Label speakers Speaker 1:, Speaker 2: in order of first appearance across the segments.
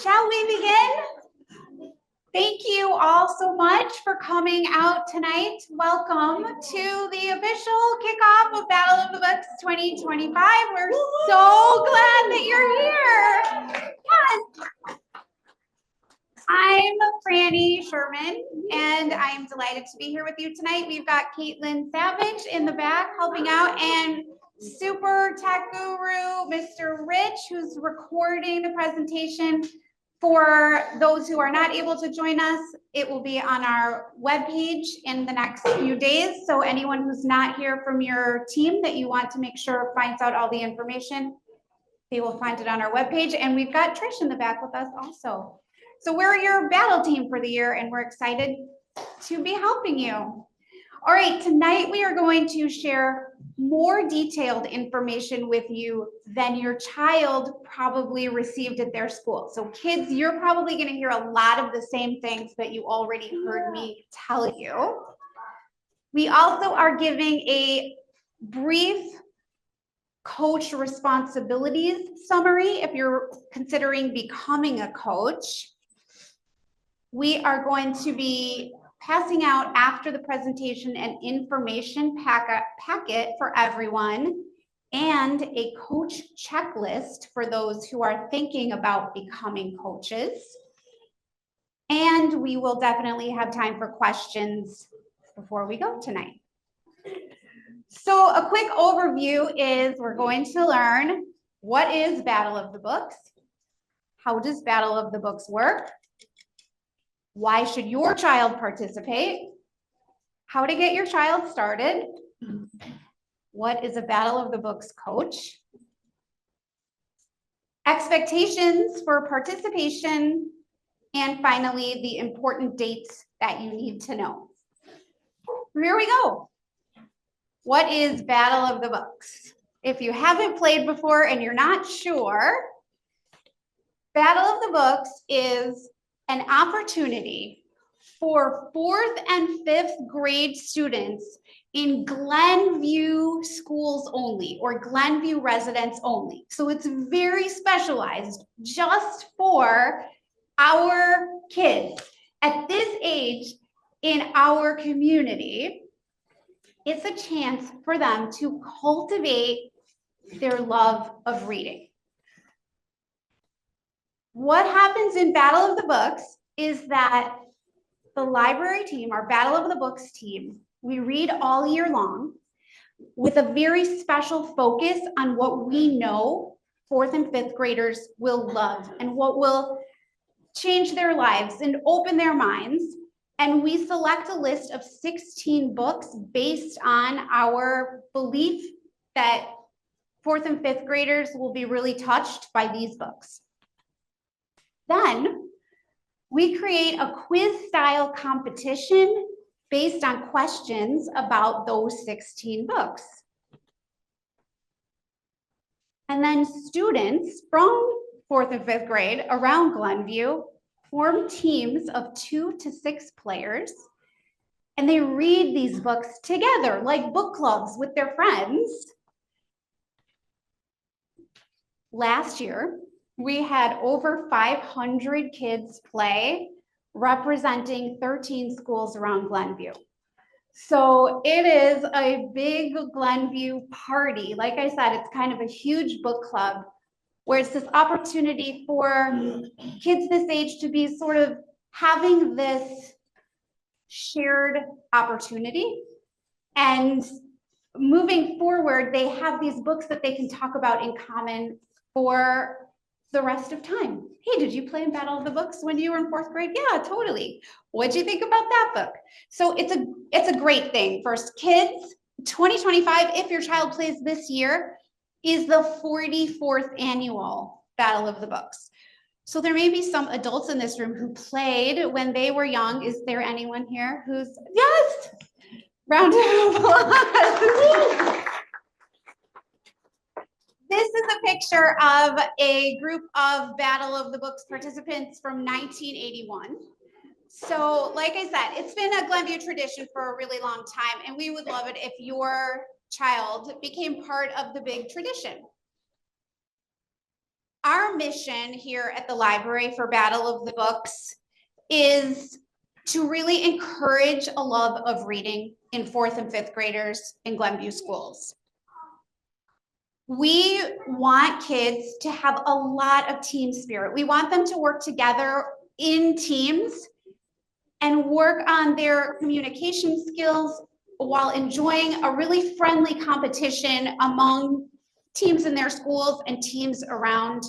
Speaker 1: Shall we begin? Thank you all so much for coming out tonight. Welcome to the official kickoff of Battle of the Books 2025. We're so glad that you're here. Yes. I'm Franny Sherman, and I'm delighted to be here with you tonight. We've got Caitlin Savage in the back helping out, and super tech guru, Mr. Rich, who's recording the presentation. For those who are not able to join us, it will be on our webpage in the next few days. So anyone who's not here from your team that you want to make sure finds out all the information, they will find it on our webpage. And we've got Trish in the back with us also. So we're your battle team for the year, and we're excited to be helping you. All right, tonight we are going to share more detailed information with you than your child probably received at their school. So kids, you're probably going to hear a lot of the same things that you already heard me tell you. We also are giving a brief coach responsibilities summary if you're considering becoming a coach. We are going to be passing out after the presentation an information packet for everyone and a coach checklist for those who are thinking about becoming coaches. And we will definitely have time for questions before we go tonight. So a quick overview is we're going to learn what is Battle of the Books, how does Battle of the Books work, why should your child participate, how to get your child started, what is a Battle of the Books coach, expectations for participation, and finally, the important dates that you need to know. Here we go. What is Battle of the Books? If you haven't played before and you're not sure, Battle of the Books is an opportunity for 4th and 5th grade students in Glenview schools only, or Glenview residents only. So it's very specialized just for our kids at this age in our community. It's a chance for them to cultivate their love of reading. What happens in Battle of the Books is that the library team, our Battle of the Books team, we read all year long with a very special focus on what we know 4th and 5th graders will love and what will change their lives and open their minds. And we select a list of 16 books based on our belief that 4th and 5th graders will be really touched by these books. Then we create a quiz-style competition based on questions about those 16 books. And then students from 4th and 5th grade around Glenview form teams of 2 to 6 players, and they read these books together, like book clubs with their friends. Last year, we had over 500 kids play, representing 13 schools around Glenview. So it is a big Glenview party. Like I said, it's kind of a huge book club where it's this opportunity for kids this age to be sort of having this shared opportunity. And moving forward, they have these books that they can talk about in common for the rest of time. Hey, did you play in Battle of the Books when you were in 4th grade? Yeah, totally. What'd you think about that book? So it's a great thing. First, kids, 2025, if your child plays this year, is the 44th annual Battle of the Books. So there may be some adults in this room who played when they were young. Is there anyone here who's, yes, round of applause. This is a picture of a group of Battle of the Books participants from 1981. So like I said, it's been a Glenview tradition for a really long time, and we would love it if your child became part of the big tradition. Our mission here at the library for Battle of the Books is to really encourage a love of reading in 4th and 5th graders in Glenview schools. We want kids to have a lot of team spirit. We want them to work together in teams and work on their communication skills while enjoying a really friendly competition among teams in their schools and teams around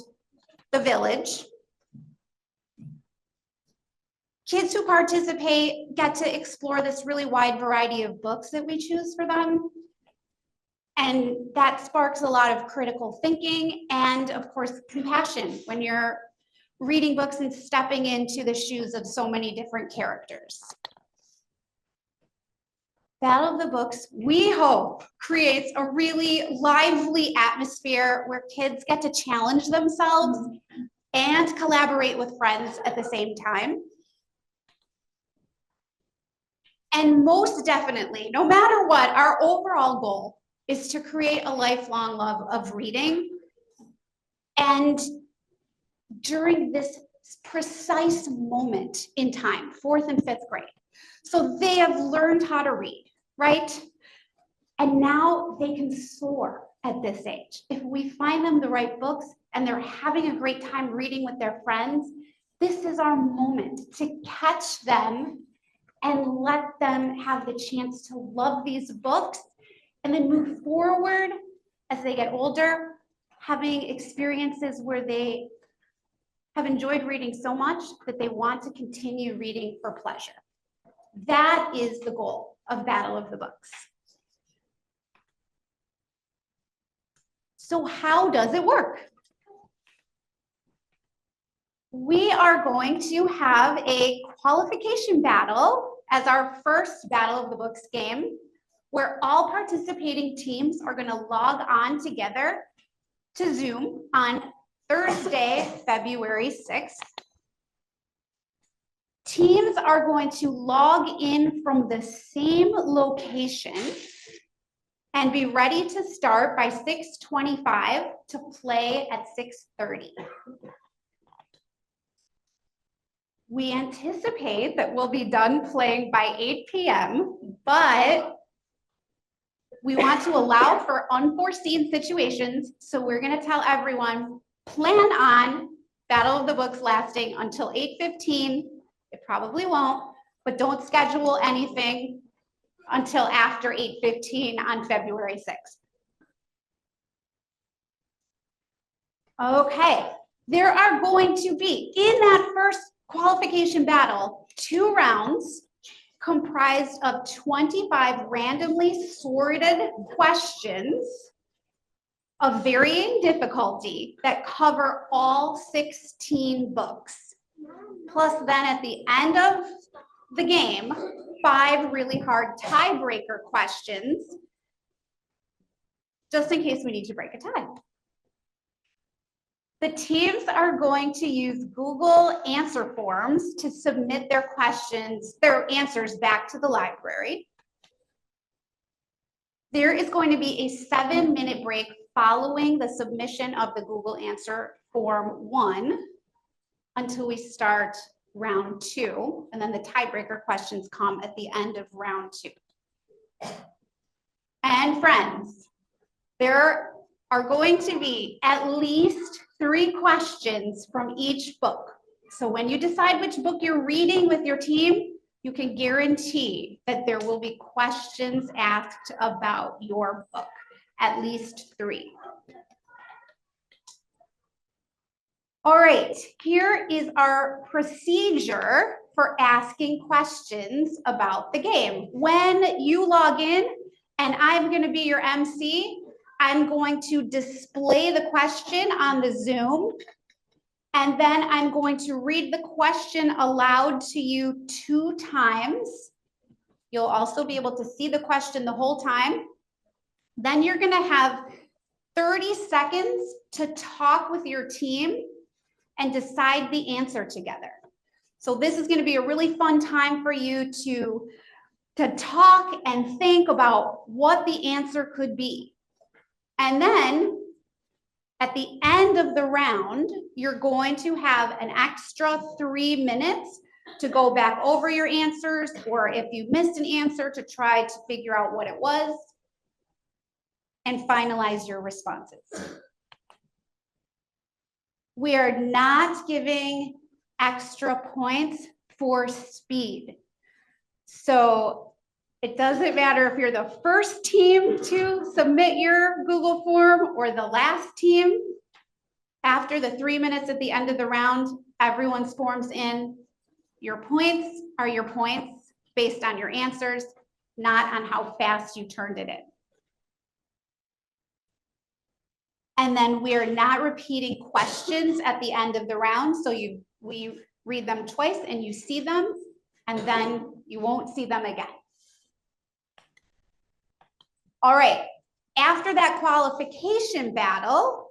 Speaker 1: the village. Kids who participate get to explore this really wide variety of books that we choose for them. And that sparks a lot of critical thinking and, of course, compassion when you're reading books and stepping into the shoes of so many different characters. Battle of the Books, we hope, creates a really lively atmosphere where kids get to challenge themselves and collaborate with friends at the same time. And most definitely, no matter what, our overall goal is to create a lifelong love of reading. And during this precise moment in time, 4th and 5th grade. So they have learned how to read, right? And now they can soar at this age. If we find them the right books and they're having a great time reading with their friends, this is our moment to catch them and let them have the chance to love these books and then move forward as they get older, having experiences where they have enjoyed reading so much that they want to continue reading for pleasure. That is the goal of Battle of the Books. So how does it work? We are going to have a qualification battle as our first Battle of the Books game, where all participating teams are going to log on together to Zoom on Thursday, February 6th. Teams are going to log in from the same location and be ready to start by 6:25 to play at 6:30. We anticipate that we'll be done playing by 8 p.m., but we want to allow for unforeseen situations, so we're going to tell everyone, plan on Battle of the Books lasting until 8:15. It probably won't, but don't schedule anything until after 8:15 on February 6th. Okay, there are going to be, in that first qualification battle, 2 rounds comprised of 25 randomly sorted questions of varying difficulty that cover all 16 books. Plus then at the end of the game, 5 really hard tiebreaker questions, just in case we need to break a tie. The teams are going to use Google answer forms to submit their questions, their answers back to the library. There is going to be a 7-minute break following the submission of the Google answer form 1 until we start round 2, and then the tiebreaker questions come at the end of round 2. And friends, there are going to be at least 3 questions from each book. So when you decide which book you're reading with your team, you can guarantee that there will be questions asked about your book, at least 3. All right, here is our procedure for asking questions about the game. When you log in, and I'm going to be your MC, I'm going to display the question on the Zoom, and then I'm going to read the question aloud to you 2 times. You'll also be able to see the question the whole time. Then you're going to have 30 seconds to talk with your team and decide the answer together. So this is going to be a really fun time for you to talk and think about what the answer could be. And then At the end of the round, you're going to have an extra 3 minutes to go back over your answers, or if you missed an answer, to try to figure out what it was and finalize your responses. We are not giving extra points for speed. So it doesn't matter if you're the first team to submit your Google form or the last team. After the 3 minutes at the end of the round, everyone's form's in. Your points are your points based on your answers, not on how fast you turned it in. And then we are not repeating questions at the end of the round. So we read them twice and you see them, and then you won't see them again. All right, after that qualification battle,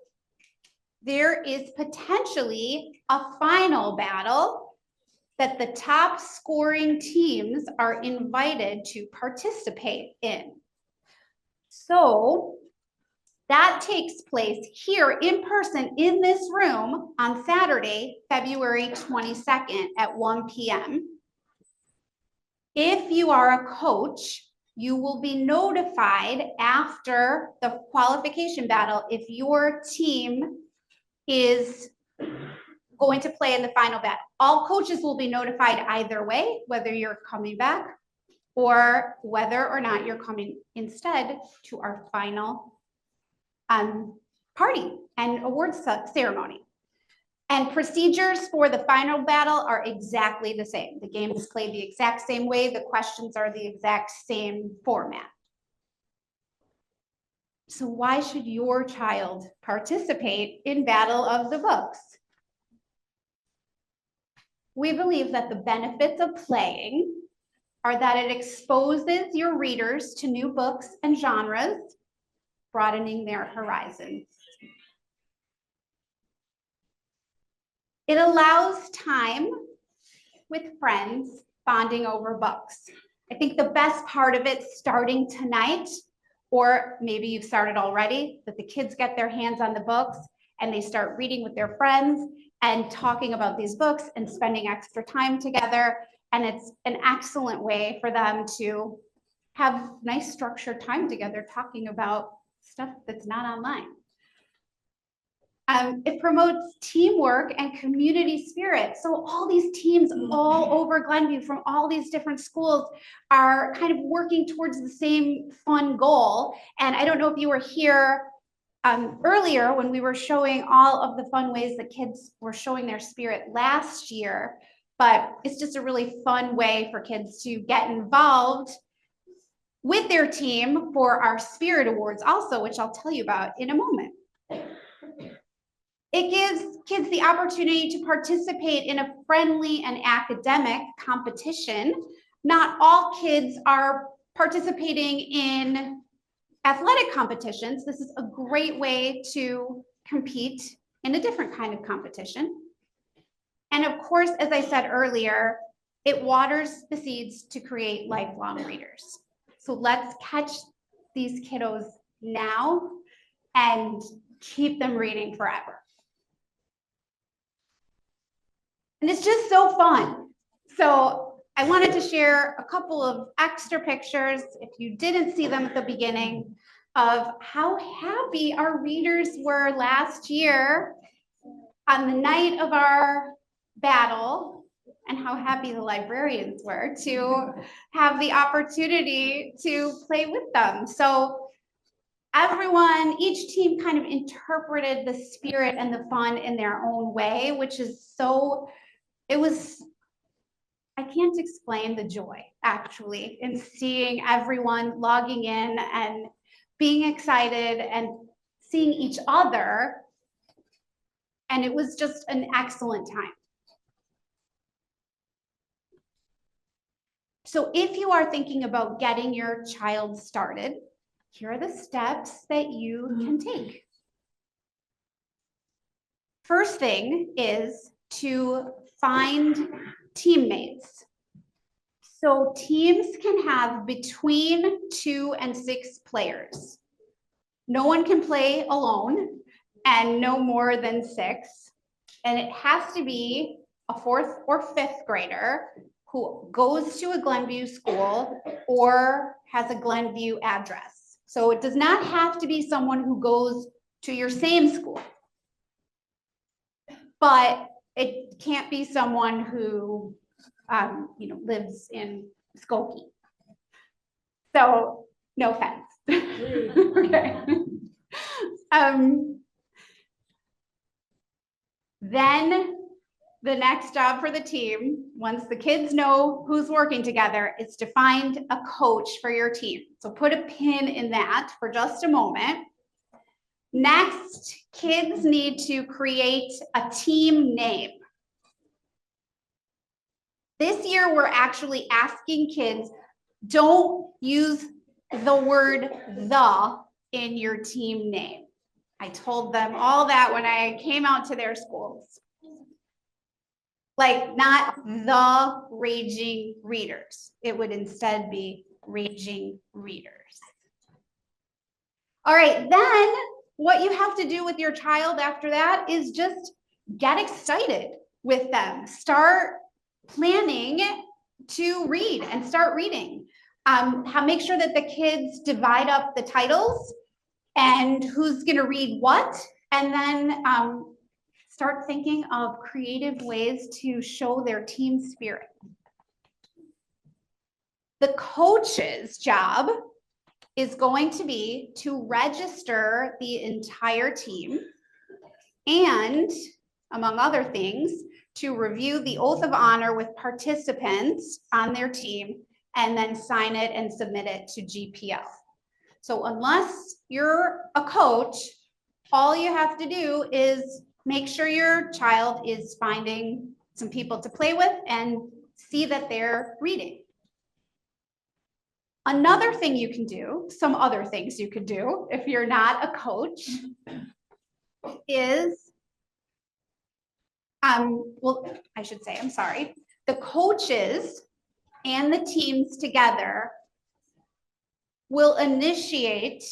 Speaker 1: there is potentially a final battle that the top scoring teams are invited to participate in. So that takes place here in person in this room on Saturday, February 22nd at 1 p.m. If you are a coach, you will be notified after the qualification battle if your team is going to play in the final battle. All coaches will be notified either way, whether you're coming back or whether or not you're coming instead to our final party and awards ceremony. And procedures for the final battle are exactly the same. The game is played the exact same way. The questions are the exact same format. So why should your child participate in Battle of the Books? We believe that the benefits of playing are that it exposes your readers to new books and genres, broadening their horizons. It allows time with friends, bonding over books. I think the best part of it starting tonight, or maybe you've started already, that the kids get their hands on the books and they start reading with their friends and talking about these books and spending extra time together. And it's an excellent way for them to have nice structured time together talking about stuff that's not online. It promotes teamwork and community spirit. So all these teams all over Glenview from all these different schools are kind of working towards the same fun goal. And I don't know if you were here earlier when we were showing all of the fun ways that kids were showing their spirit last year, but it's just a really fun way for kids to get involved with their team for our Spirit Awards also, which I'll tell you about in a moment. It gives kids the opportunity to participate in a friendly and academic competition. Not all kids are participating in athletic competitions. This is a great way to compete in a different kind of competition. And of course, as I said earlier, it waters the seeds to create lifelong readers. So let's catch these kiddos now and keep them reading forever. And it's just so fun. So I wanted to share a couple of extra pictures, if you didn't see them at the beginning, of how happy our readers were last year on the night of our battle, and how happy the librarians were to have the opportunity to play with them. So everyone, each team kind of interpreted the spirit and the fun in their own way, which is so, I can't explain the joy actually in seeing everyone logging in and being excited and seeing each other. And it was just an excellent time. So if you are thinking about getting your child started, here are the steps that you can take. First thing is to find teammates. So teams can have between 2 and 6 players. No one can play alone. and no more than 6. And it has to be a 4th or 5th grader who goes to a Glenview school or has a Glenview address. So it does not have to be someone who goes to your same school, but it can't be someone who lives in Skokie. So no offense. Okay. Then the next job for the team, once the kids know who's working together, is to find a coach for your team. So put a pin in that for just a moment. Next, kids need to create a team name. This year, we're actually asking kids, don't use the word "the" in your team name. I told them all that when I came out to their schools. Like, not the Raging Readers. It would instead be Raging Readers. All right, then what you have to do with your child after that is just get excited with them. Start planning to read and start reading. Make sure that the kids divide up the titles and who's going to read what, and then start thinking of creative ways to show their team spirit. The coach's job is going to be to register the entire team and, among other things, to review the oath of honor with participants on their team and then sign it and submit it to GPL. So unless you're a coach, all you have to do is make sure your child is finding some people to play with and see that they're reading. Another thing you can do, some other things you could do if you're not a coach, is, the coaches and the teams together will initiate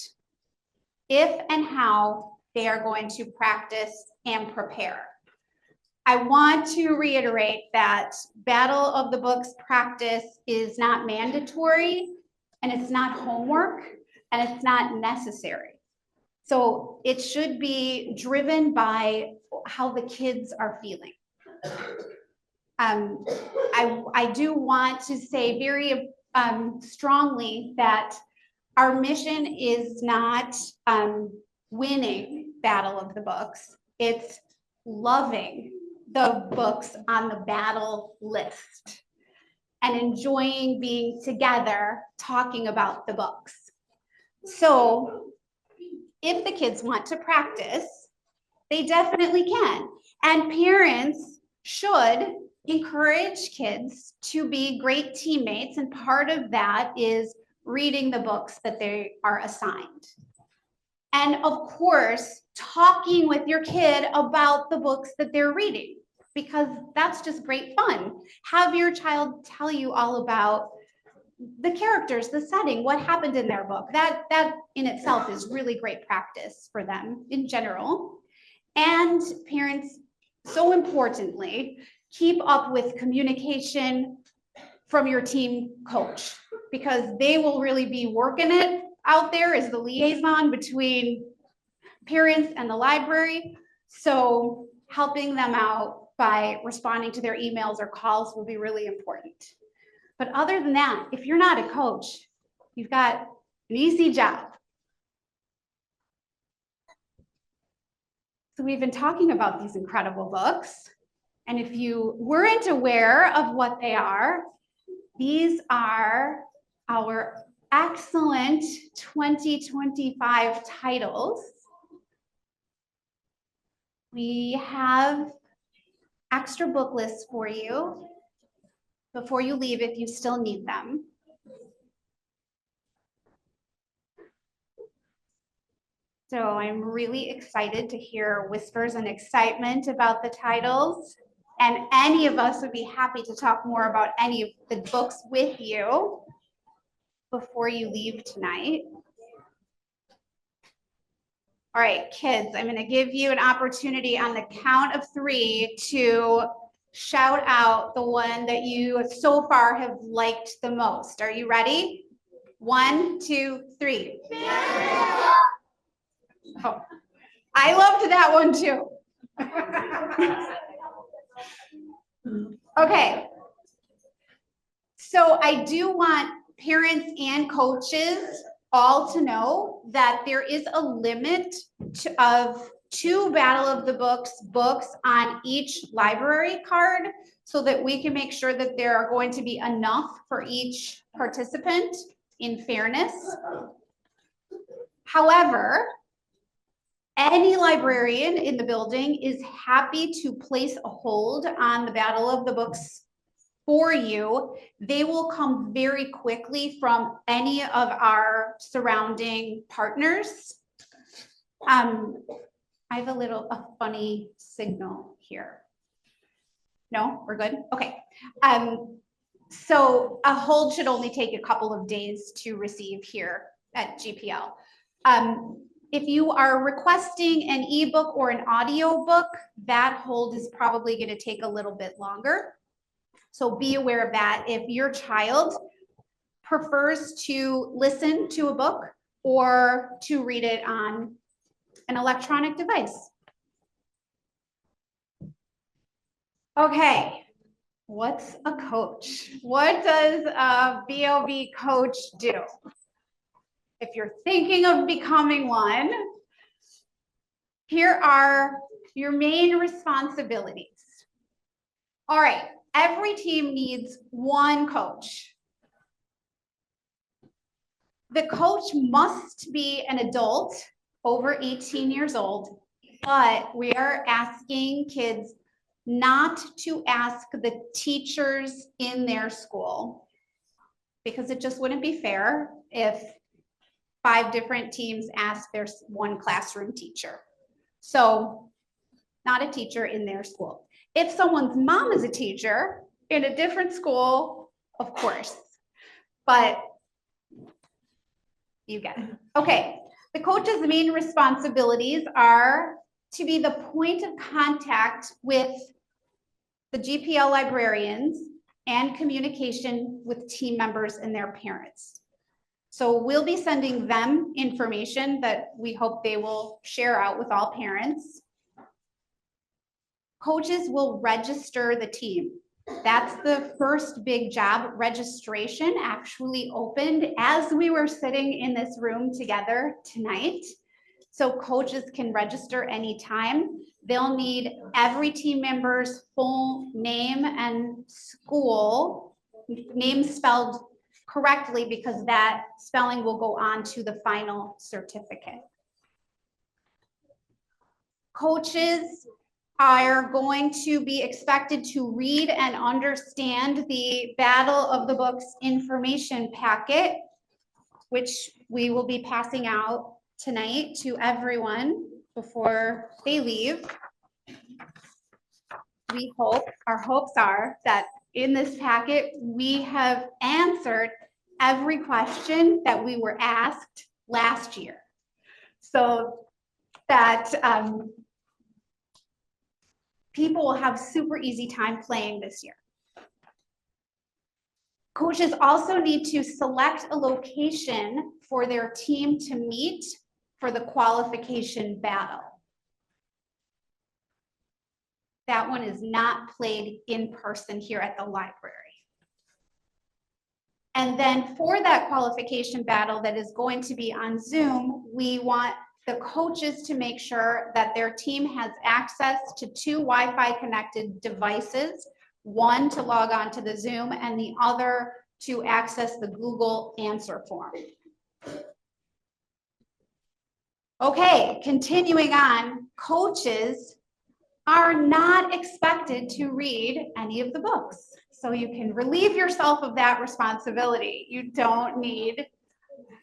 Speaker 1: if and how they are going to practice and prepare. I want to reiterate that Battle of the Books practice is not mandatory, and it's not homework, and it's not necessary. So it should be driven by how the kids are feeling. I do want to say very strongly that our mission is not winning Battle of the Books. It's loving the books on the battle list and enjoying being together talking about the books. So if the kids want to practice, they definitely can. And parents should encourage kids to be great teammates, and part of that is reading the books that they are assigned. And of course, talking with your kid about the books that they're reading, because that's just great fun. Have your child tell you all about the characters, the setting, what happened in their book. That in itself is really great practice for them in general. And parents, so importantly, keep up with communication from your team coach, because they will really be working it out there as the liaison between parents and the library. So helping them out by responding to their emails or calls will be really important. But other than that, if you're not a coach, you've got an easy job. So we've been talking about these incredible books. And if you weren't aware of what they are, these are our excellent 2025 titles. We have extra book lists for you before you leave if you still need them. So I'm really excited to hear whispers and excitement about the titles. And any of us would be happy to talk more about any of the books with you before you leave tonight. All right, kids, I'm going to give you an opportunity on the count of 3 to shout out the one that you so far have liked the most. Are you ready? 1, 2, 3. Oh, I loved that one too. Okay. So I do want parents and coaches all to know that there is a limit of 2 Battle of the books on each library card so that we can make sure that there are going to be enough for each participant in fairness. However, any librarian in the building is happy to place a hold on the Battle of the Books for you. They will come very quickly from any of our surrounding partners. I have a funny signal here. No, we're good? Okay. So a hold should only take a couple of days to receive here at GPL. If you are requesting an ebook or an audio book, that hold is probably going to take a little bit longer. So be aware of that. If your child prefers to listen to a book or to read it on an electronic device. Okay, what's a coach? What does a BOB coach do? If you're thinking of becoming one, here are your main responsibilities. All right, every team needs one coach. The coach must be an adult over 18 years old, but we are asking kids not to ask the teachers in their school because it just wouldn't be fair if 5 different teams asked their one classroom teacher. So not a teacher in their school. If someone's mom is a teacher in a different school, of course, but you get it. Okay, the coach's main responsibilities are to be the point of contact with the GPL librarians and communication with team members and their parents. So we'll be sending them information that we hope they will share out with all parents. Coaches will register the team. That's the first big job. Registration actually opened as we were sitting in this room together tonight. So coaches can register anytime. They'll need every team member's full name and school, name spelled correctly because that spelling will go on to the final certificate. Coaches are going to be expected to read and understand the Battle of the Books information packet, which we will be passing out tonight to everyone before they leave. We hope, our hopes are that in this packet, we have answered every question that we were asked last year. So that people will have super easy time playing this year. Coaches also need to select a location for their team to meet for the qualification battle. That one is not played in person here at the library. And then for that qualification battle that is going to be on Zoom, we want the coaches to make sure that their team has access to 2 Wi-Fi connected devices, one to log on to the Zoom and the other to access the Google answer form. Okay, continuing on, coaches are not expected to read any of the books. So you can relieve yourself of that responsibility. You don't need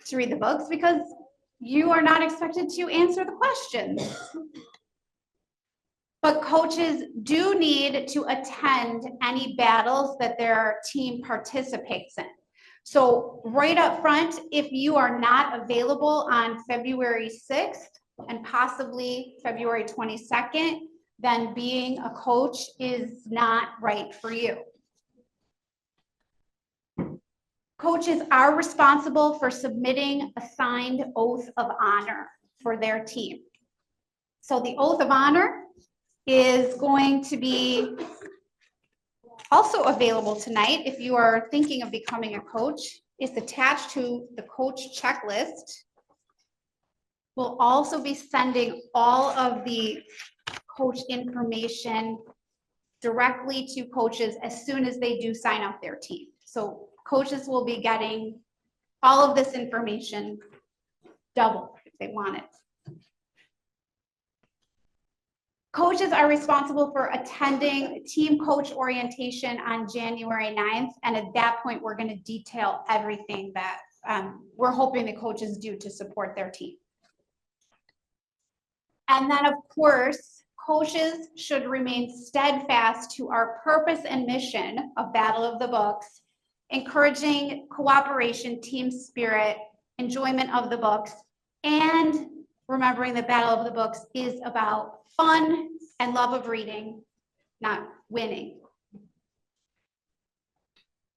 Speaker 1: to read the books because you are not expected to answer the questions. But coaches do need to attend any battles that their team participates in. So right up front, if you are not available on February 6th, and possibly February 22nd, then being a coach is not right for you. Coaches are responsible for submitting a signed oath of honor for their team. So the oath of honor is going to be also available tonight if you are thinking of becoming a coach. It's attached to the coach checklist. We'll also be sending all of the coach information directly to coaches as soon as they do sign up their team. So coaches will be getting all of this information double if they want it. Coaches are responsible for attending team coach orientation on January 9th. And at that point, we're going to detail everything that we're hoping the coaches do to support their team. And then, of course, coaches should remain steadfast to our purpose and mission of Battle of the Books, encouraging cooperation, team spirit, enjoyment of the books, and remembering that Battle of the Books is about fun and love of reading, not winning.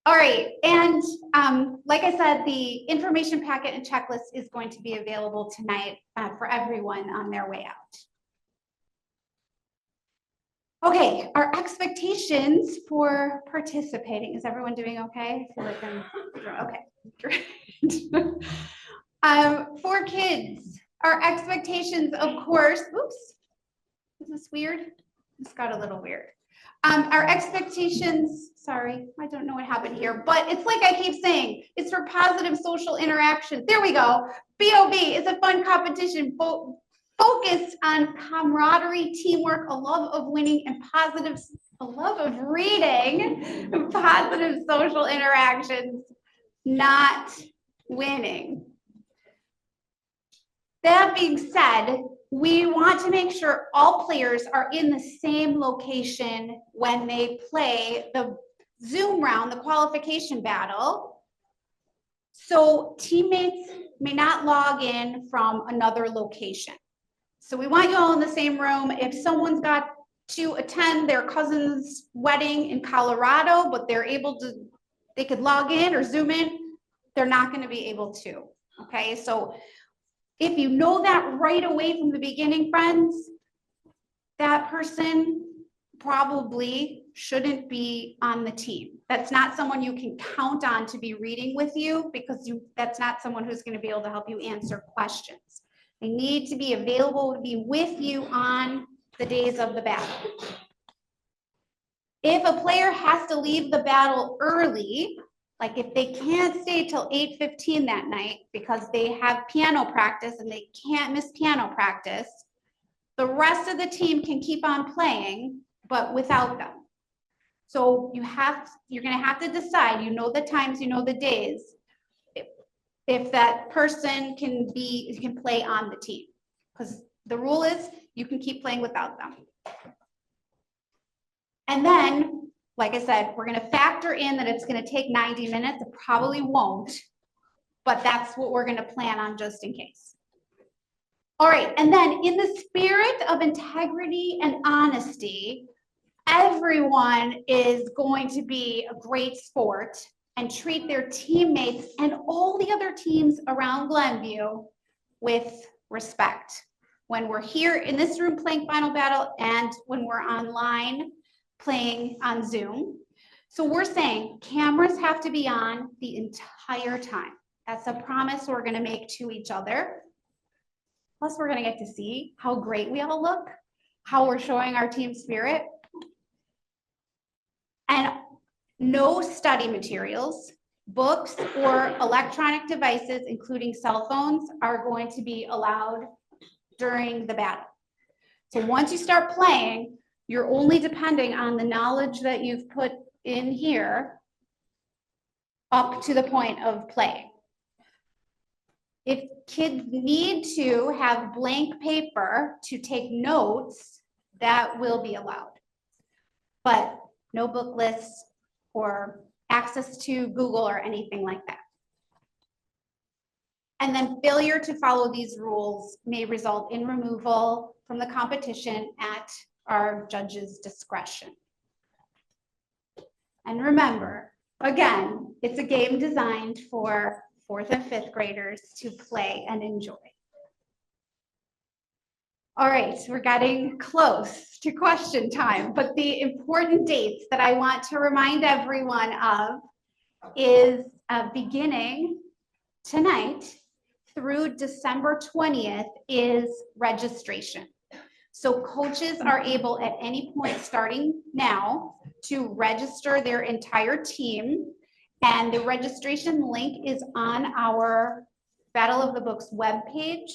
Speaker 1: All right, and like I said, the information packet and checklist is going to be available tonight for everyone on their way out. Okay, our expectations for participating. Is everyone doing okay? I feel like I'm okay. Great. For kids, our expectations, of course, oops, is this weird? This got a little weird. Our expectations, sorry, I don't know what happened here, but it's like I keep saying, it's for positive social interaction. There we go. BOB is a fun competition focused on camaraderie, teamwork, a love of winning, and a love of reading, and positive social interactions, not winning. That being said, we want to make sure all players are in the same location when they play the Zoom round, the qualification battle. So teammates may not log in from another location. So we want you all in the same room. If someone's got to attend their cousin's wedding in Colorado, but they could log in or Zoom in, they're not going to be able to. Okay, so if you know that right away from the beginning, friends, that person probably shouldn't be on the team. That's not someone you can count on to be reading with you, because that's not someone who's going to be able to help you answer questions. They need to be available to be with you on the days of the battle. If a player has to leave the battle early, like if they can't stay till 8:15 that night because they have piano practice and they can't miss piano practice, the rest of the team can keep on playing, but without them. So you're going to have to decide, you know the times, you know the days, if that person can play on the team. Because the rule is you can keep playing without them. And then, like I said, we're going to factor in that it's going to take 90 minutes. It probably won't, but that's what we're going to plan on just in case. All right, and then in the spirit of integrity and honesty, everyone is going to be a great sport and treat their teammates and all the other teams around Glenview with respect. When we're here in this room playing Final Battle and when we're online playing on Zoom. So we're saying cameras have to be on the entire time. That's a promise we're going to make to each other. Plus, we're going to get to see how great we all look, how we're showing our team spirit. And no study materials, books, or electronic devices, including cell phones, are going to be allowed during the battle. So once you start playing, you're only depending on the knowledge that you've put in here up to the point of playing. If kids need to have blank paper to take notes, that will be allowed. But no book lists or access to Google or anything like that. And then failure to follow these rules may result in removal from the competition at our judge's discretion. And remember, again, it's a game designed for 4th and 5th graders to play and enjoy. All right, we're getting close to question time, but the important dates that I want to remind everyone of is beginning tonight through December 20th is registration. So coaches are able at any point starting now to register their entire team, and the registration link is on our Battle of the Books webpage.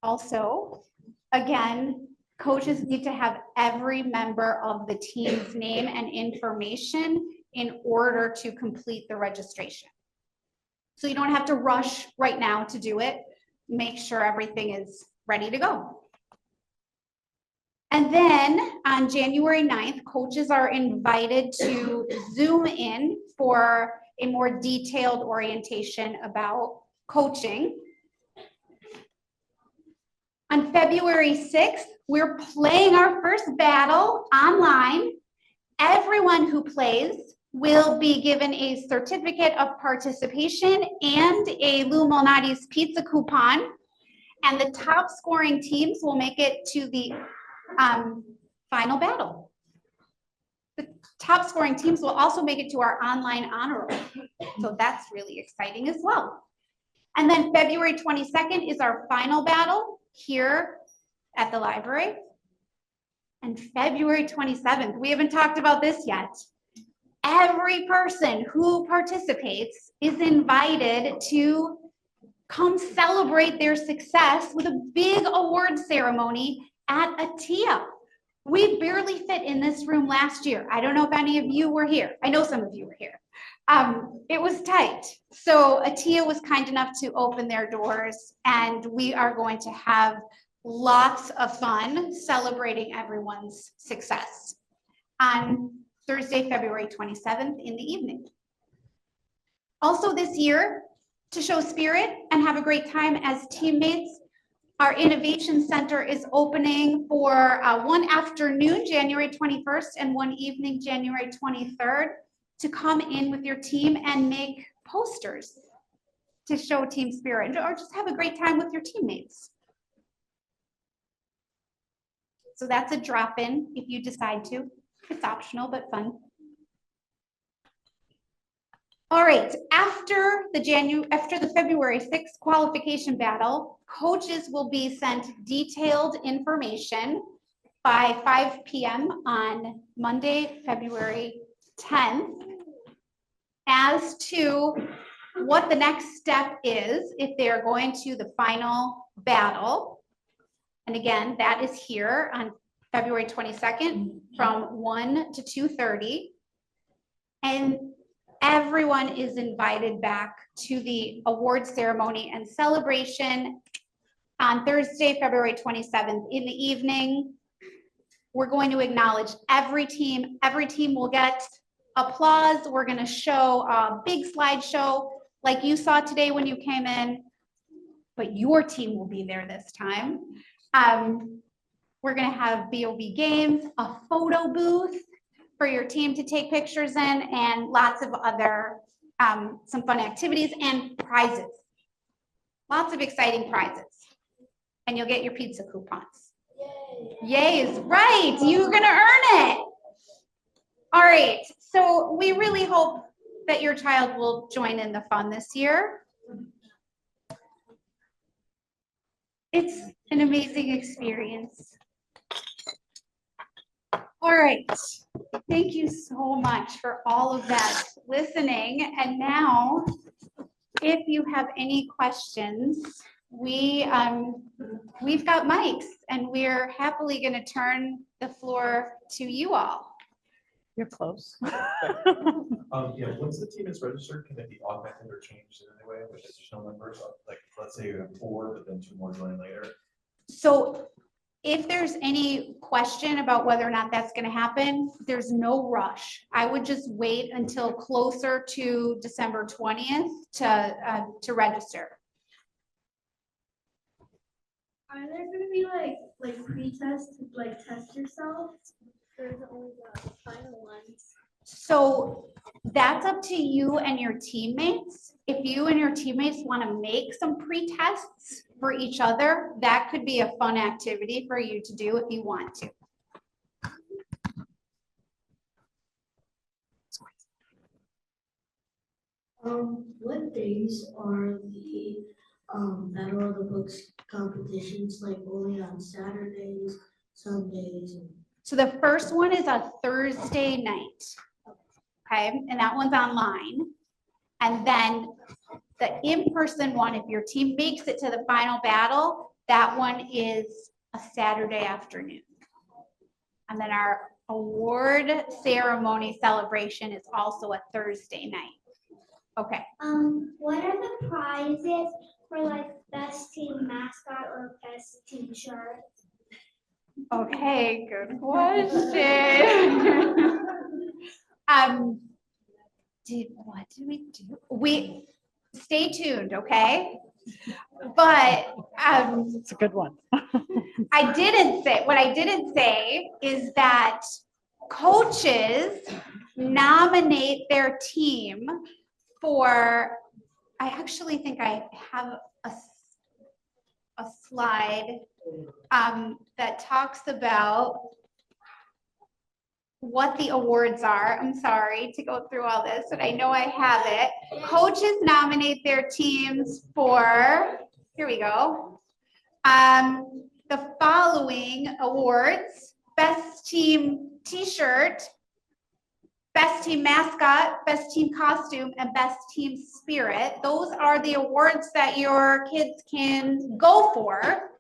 Speaker 1: Also, again, coaches need to have every member of the team's name and information in order to complete the registration. So you don't have to rush right now to do it. Make sure everything is ready to go. And then on January 9th, coaches are invited to Zoom in for a more detailed orientation about coaching. On February 6th, we're playing our first battle online. Everyone who plays will be given a certificate of participation and a Lou Malnati's pizza coupon. And the top scoring teams will make it to the final battle. The top scoring teams will also make it to our online honor roll. So that's really exciting as well. And then February 22nd is our final battle here at the library. And February 27th, we haven't talked about this yet. Every person who participates is invited to come celebrate their success with a big award ceremony at ATIA. We barely fit in this room last year. I don't know if any of you were here. I know some of you were here. It was tight. So ATIA was kind enough to open their doors, and we are going to have lots of fun celebrating everyone's success on Thursday, February 27th in the evening. Also this year, to show spirit and have a great time as teammates, our Innovation Center is opening for one afternoon, January 21st, and one evening, January 23rd, to come in with your team and make posters to show team spirit, or just have a great time with your teammates. So that's a drop-in if you decide to. It's optional, but fun. All right, after the February 6th qualification battle, coaches will be sent detailed information by 5 p.m. on Monday, February 10th, as to what the next step is if they are going to the final battle. And again, that is here on February 22nd from 1 to 2:30. And everyone is invited back to the award ceremony and celebration on Thursday, February 27th in the evening. We're going to acknowledge every team. Every team will get applause. We're going to show a big slideshow like you saw today when you came in, but your team will be there this time. We're going to have BOB games, a photo booth for your team to take pictures in, and lots of other some fun activities and prizes. Lots of exciting prizes. And you'll get your pizza coupons. Yay is right. You're going to earn it. All right. So we really hope that your child will join in the fun this year. It's an amazing experience. All right. Thank you so much for all of that listening. And now, if you have any questions, we've got mics, and we're happily going to turn the floor to you all.
Speaker 2: You're close.
Speaker 3: Yeah, once the team is registered, can it be augmented or changed in any way with additional members? Like, let's say you have 4, but then 2 more join later.
Speaker 1: So if there's any question about whether or not that's gonna happen, there's no rush. I would just wait until closer to December 20th to register.
Speaker 4: Are there gonna be like pre-tests to like test yourself? Or is it only the final ones?
Speaker 1: So that's up to you and your teammates. If you and your teammates want to make some pre-tests for each other, that could be a fun activity for you to do if you want to.
Speaker 4: What days are the Battle of the Books competitions, like only on Saturdays, Sundays?
Speaker 1: So the first one is a Thursday night. Okay, and that one's online. And then the in-person one, if your team makes it to the final battle, that one is a Saturday afternoon. And then our award ceremony celebration is also a Thursday night. Okay,
Speaker 4: What are the prizes for like best team mascot or best team shirt?
Speaker 1: okay, good question. What did we do? Stay tuned, okay? But,
Speaker 2: It's a good one.
Speaker 1: what I didn't say is that coaches nominate their team for, I actually think I have a slide that talks about what the awards are. I'm sorry to go through all this, but I know I have it. Coaches nominate their teams for, here we go. The following awards: best team t-shirt, best team mascot, best team costume, and best team spirit. Those are the awards that your kids can go for.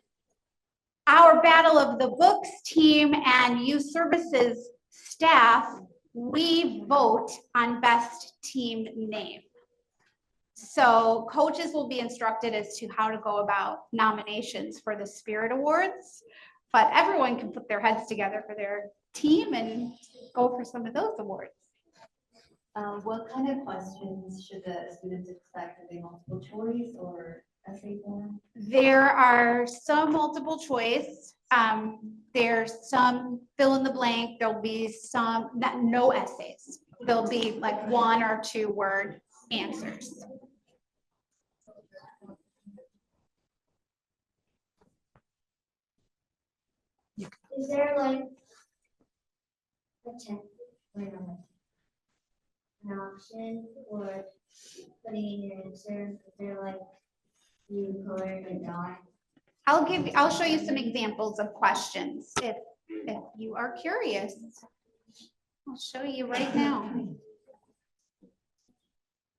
Speaker 1: Our Battle of the Books team and youth services staff, we vote on best team name. So coaches will be instructed as to how to go about nominations for the Spirit Awards, but everyone can put their heads together for their team and go for some of those awards.
Speaker 5: What kind of questions should the students expect? Are they multiple choice or essay form?
Speaker 1: There are some multiple choice. There's some fill in the blank. There'll be some, no essays. There'll be like 1 or 2 word answers.
Speaker 4: Is there like an option for putting in your answer? Is there like you color and dot?
Speaker 1: I'll show you some examples of questions if you are curious. I'll show you right now.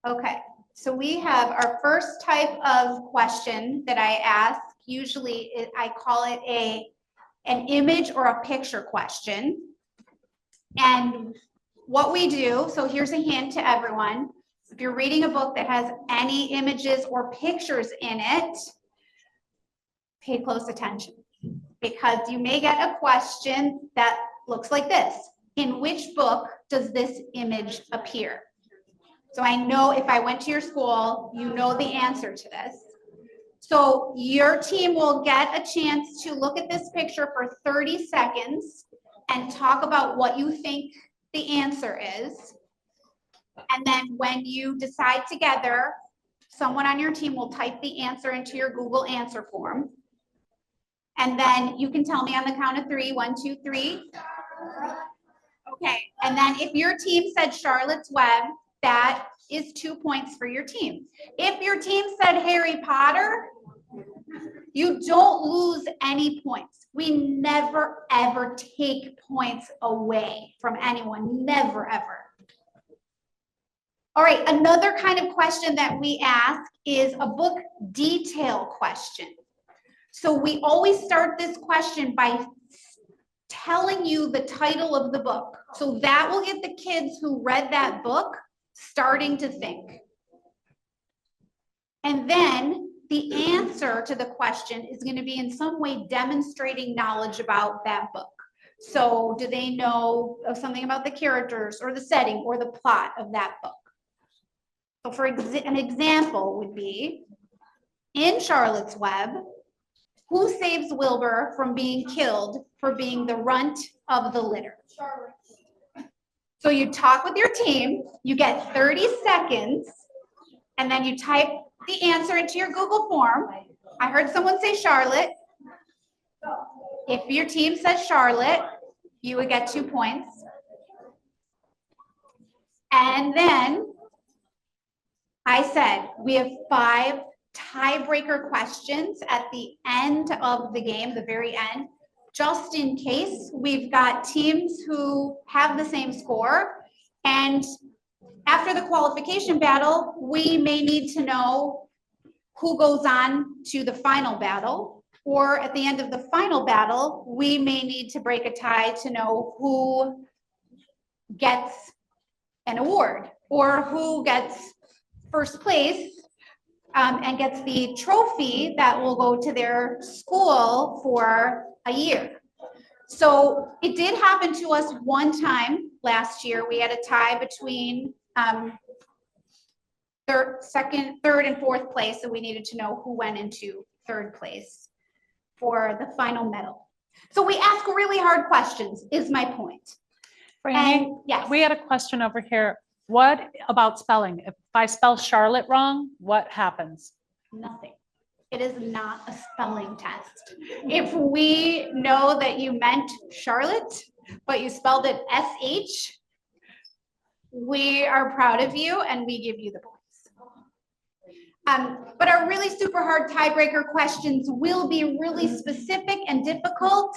Speaker 1: Okay, so we have our first type of question that I ask. Usually I call it an image or a picture question. And what we do, so here's a hint to everyone. If you're reading a book that has any images or pictures in it, pay close attention, because you may get a question that looks like this. In which book does this image appear? So I know if I went to your school, you know the answer to this. So your team will get a chance to look at this picture for 30 seconds and talk about what you think the answer is. And then when you decide together, someone on your team will type the answer into your Google answer form. And then you can tell me on the count of 3, 1, 2, 3. Okay, and then if your team said Charlotte's Web, that is 2 points for your team. If your team said Harry Potter, you don't lose any points. We never, ever take points away from anyone, never, ever. All right, another kind of question that we ask is a book detail question. So we always start this question by telling you the title of the book. So that will get the kids who read that book starting to think. And then the answer to the question is going to be in some way demonstrating knowledge about that book. So do they know of something about the characters or the setting or the plot of that book? So for an example would be, in Charlotte's Web, who saves Wilbur from being killed for being the runt of the litter? So you talk with your team, you get 30 seconds, and then you type the answer into your Google form. I heard someone say Charlotte. If your team says Charlotte, you would get 2 points. And then I said, we have 5 tiebreaker questions at the end of the game, the very end, just in case we've got teams who have the same score. And after the qualification battle, we may need to know who goes on to the final battle, or at the end of the final battle, we may need to break a tie to know who gets an award or who gets first place and gets the trophy that will go to their school for a year. So it did happen to us one time last year. We had a tie between third and fourth place, and we needed to know who went into third place for the final medal. So we ask really hard questions, is my point.
Speaker 2: Franny,
Speaker 1: And yes,
Speaker 2: we had a question over here. What about spelling? If I spell Charlotte wrong, what happens?
Speaker 1: nothing. It is not a spelling test. If we know that you meant Charlotte, but you spelled it SH, we are proud of you and we give you the points. But our really super hard tiebreaker questions will be really specific and difficult.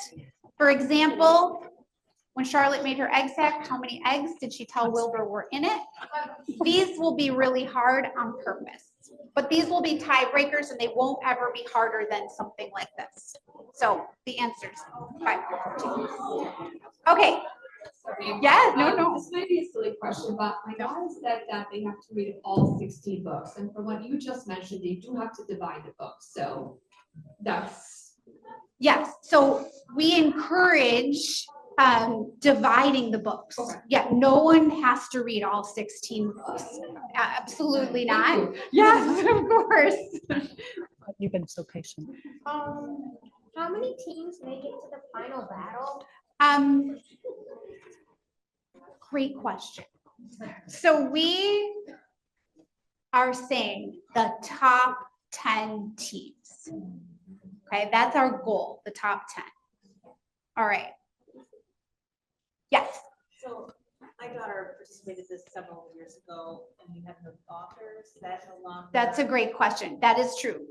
Speaker 1: For example, when Charlotte made her egg sack, how many eggs did she tell Wilbur were in it? These will be really hard on purpose, but these will be tiebreakers and they won't ever be harder than something like this. So the answers, 5, 4, 2. Okay. Yeah, no.
Speaker 6: This might be a silly question, but my daughter said that they have to read all 16 books, and from what you just mentioned, they do have to divide the books, so that's.
Speaker 1: Yes, so we encourage dividing the books.
Speaker 6: Okay.
Speaker 1: Yeah, no one has to read all 16 books. Absolutely not.
Speaker 6: Thank you.
Speaker 1: Yes, of course.
Speaker 2: You've been so patient.
Speaker 7: How many teams make it to the final battle?
Speaker 1: Great question. So we are saying the top 10 teams. Okay, that's our goal, the top 10. All right. Yes.
Speaker 8: So my daughter participated this several years ago and we had no authors that no longer.
Speaker 1: That's a great question. That is true.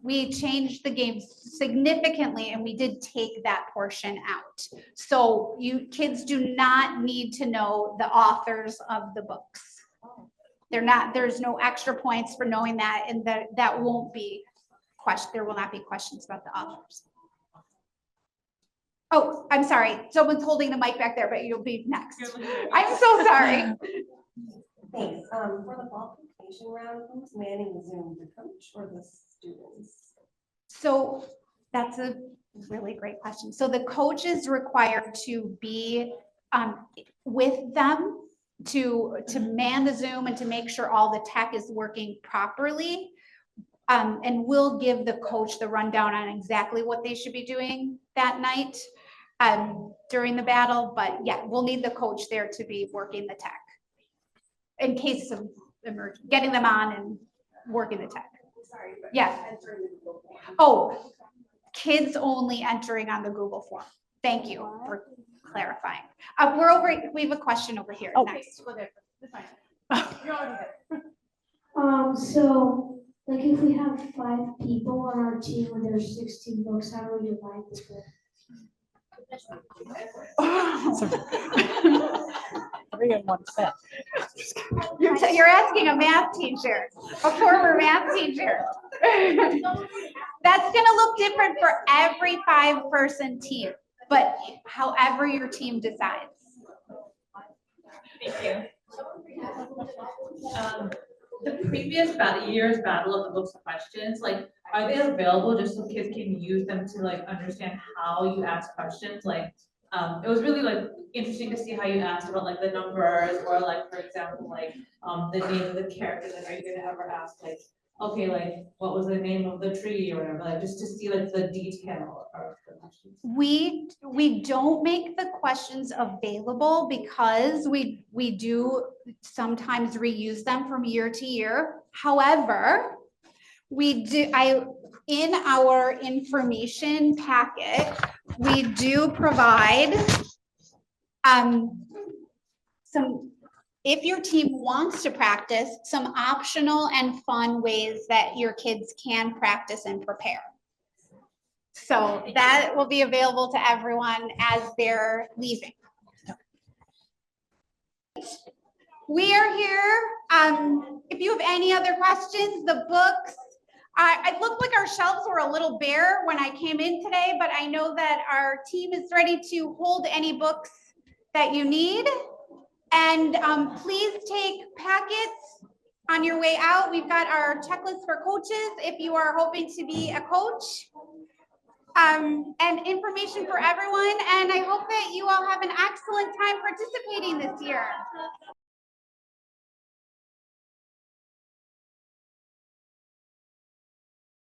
Speaker 1: We changed the game significantly and we did take that portion out. So you kids do not need to know the authors of the books. There's no extra points for knowing that, and that won't be there will not be questions about the authors. Oh, I'm sorry. Someone's holding the mic back there, but you'll be next. I'm so sorry.
Speaker 9: Thanks. For the qualification round, who's manning Zoom, the coach or the students?
Speaker 1: So that's a really great question. So the coach is required to be with them to man the Zoom and to make sure all the tech is working properly. And we'll give the coach the rundown on exactly what they should be doing that night during the battle. But yeah, we'll need the coach there to be working the tech in case of emergency, getting them on and working the tech.
Speaker 9: Sorry, but
Speaker 1: Yeah.
Speaker 9: entering the Google form.
Speaker 1: Oh, kids only entering on the Google form. Thank you for clarifying. We have a question over here.
Speaker 2: Oh.
Speaker 1: Next.
Speaker 4: So like if we have 5 people on our team and there's 16 books, how do we divide the book?
Speaker 2: 3 in 1 set.
Speaker 1: You're asking a math teacher, a former math teacher. That's gonna look different for every 5-person team, but however your team decides.
Speaker 8: Thank you.
Speaker 10: the previous year's Battle of the Books questions, like, are they available just so kids can use them to like understand how you ask questions? Like, it was really like interesting to see how you asked about like the numbers or like, for example, like, the name of the character. Like, are you gonna ever ask like, okay, like, what was the name of the tree or whatever, like, just to see like the detail of the questions.
Speaker 1: We don't make the questions available because we do sometimes reuse them from year to year. However, in our information packet, we do provide some, if your team wants to practice, some optional and fun ways that your kids can practice and prepare. So that will be available to everyone as they're leaving. We are here. If you have any other questions, the books, it looked like our shelves were a little bare when I came in today, but I know that our team is ready to hold any books that you need. And please take packets on your way out. We've got our checklist for coaches if you are hoping to be a coach. And information for everyone. And I hope that you all have an excellent time participating this year.